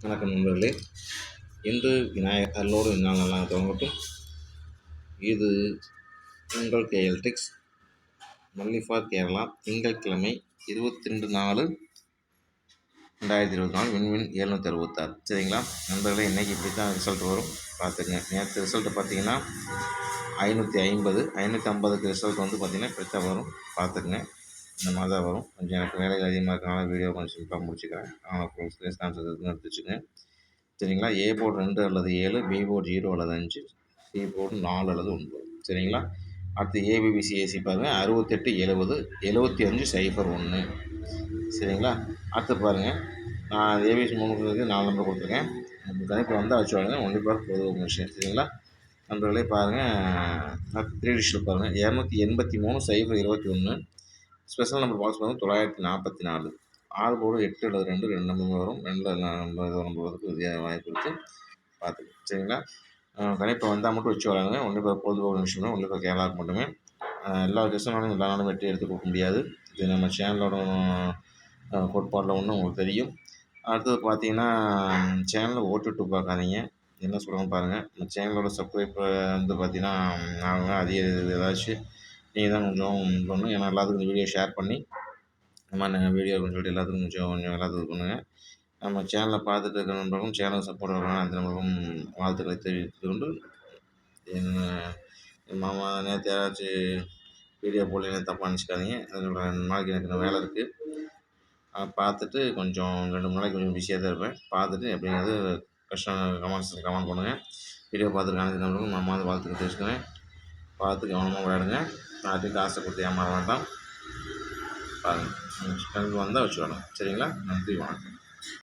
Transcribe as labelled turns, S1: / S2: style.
S1: வணக்கம் நண்பர்களே. இன்று விநாயகர் அருளோடு இந்நாள் நல்லா தொடங்கட்டும். இது உங்கள் கேஎல் டெக்ஸ் மல்லிஃபார் கேரளா. திங்கட்கிழமை 22/4/2024 விண்வின் 766. சரிங்களா நண்பர்களே, இன்றைக்கி இப்படி தான் ரிசல்ட் வரும் பார்த்துங்க. நேற்று ரிசல்ட்டு பார்த்தீங்கன்னா 550க்கு ரிசல்ட் வந்து பார்த்திங்கன்னா இப்படி தான் வரும் பார்த்துக்குங்க. இந்த மாதிரி தான் வரும். கொஞ்சம் எனக்கு வேலைகள் அதிகமாக இருக்கனால வீடியோ கொஞ்சம் சிம்பிளாக முடிச்சுக்கிறேன். ஆனால் ஃபுல் ஸ்க்ரீன் ஆன்சர் எடுத்து வச்சுக்கோங்க. சரிங்களா. ஏ போர்டு 2 அல்லது 7, பி போர்டு 0 அல்லது 5, சி போர்டு 4 அல்லது 9. சரிங்களா. அடுத்து ஏபிபிசிஏசி பாருங்கள் 6870 7501. சரிங்களா. அடுத்து பாருங்கள், நான் ஏபிசி 3 4 நம்பர் கொடுத்துருக்கேன். கணிப்பு வந்தால் வச்சு வாங்க. ஒன்லி பார் பொது விஷயம். சரிங்களா. நண்பர்களே பாருங்கள், அடுத்து 3 டிஜிட் பாருங்கள் 283 021. ஸ்பெஷல் நம்பர் பாக்ஸ் பாருங்கள் 944. 6 போர்டு 8 அல்லது 2 நம்பர் வரும். 2 நம்பர் வரதுக்கு வாய்ப்பு இருக்குது, பார்த்துக்கோங்க. சரிங்களா. கணிப்பை வந்தால் மட்டும் வச்சு வராங்க. ஒன்றும் பொழுதுபோக்கு விஷயம், ஒன்றும் கேரளாவுக்கு மட்டுமே. எல்லா கெஸ்டனாலும் எல்லா நாளும் வெற்றி எடுத்து கொடுக்க முடியாது. இது நம்ம சேனலோட கோட்பாடில் ஒன்று உங்களுக்கு தெரியும். அடுத்தது பார்த்தீங்கன்னா, சேனலில் ஓட்டுட்டு பார்க்காதீங்க. என்ன சொல்கிறாங்க பாருங்கள். நம்ம சேனலோட சப்ஸ்கிரைப் வந்து பார்த்தீங்கன்னா நாங்கள் அதிக ஏதாச்சும் நீங்கள் தான் கொஞ்சம் பண்ணணும். ஏன்னா எல்லாத்துக்கும் இந்த வீடியோ ஷேர் பண்ணி நம்ம வீடியோ சொல்லிட்டு எல்லாத்துக்கும் கொஞ்சம் எல்லாத்துக்கும் பண்ணுங்கள். நம்ம சேனலை பார்த்துட்டு இருக்கிற நண்பர்களும் சேனல் சப்போர்ட் வரணும். அந்த நம்பருக்கும் வாழ்த்துக்களை தெரிவித்து கொண்டு, என் மாமா நேற்று யாராச்சும் வீடியோ போடல தப்பாக நினச்சிக்காதீங்க. அதோட 2 நாளைக்கு எனக்கு வேலை இருக்குது. பார்த்துட்டு கொஞ்சம் 2-3 நாளைக்கு கொஞ்சம் பிஸியாக தான் இருப்பேன். பார்த்துட்டு எப்படிங்கிறது கமெண்ட் பண்ணுங்கள். வீடியோ பார்த்துட்டு அனைத்து நண்பர்களும் மாமா வாழ்த்துக்கள் தெரிவிச்சுக்கிறேன். பார்த்து கவனமாக விளையாடுங்க. யார்ட்டையும் காசை கொடுத்து ஏமாற வேண்டாம். பாருங்கள், வந்தால் வச்சு வரணும். சரிங்களா. நன்றி, வணக்கம்.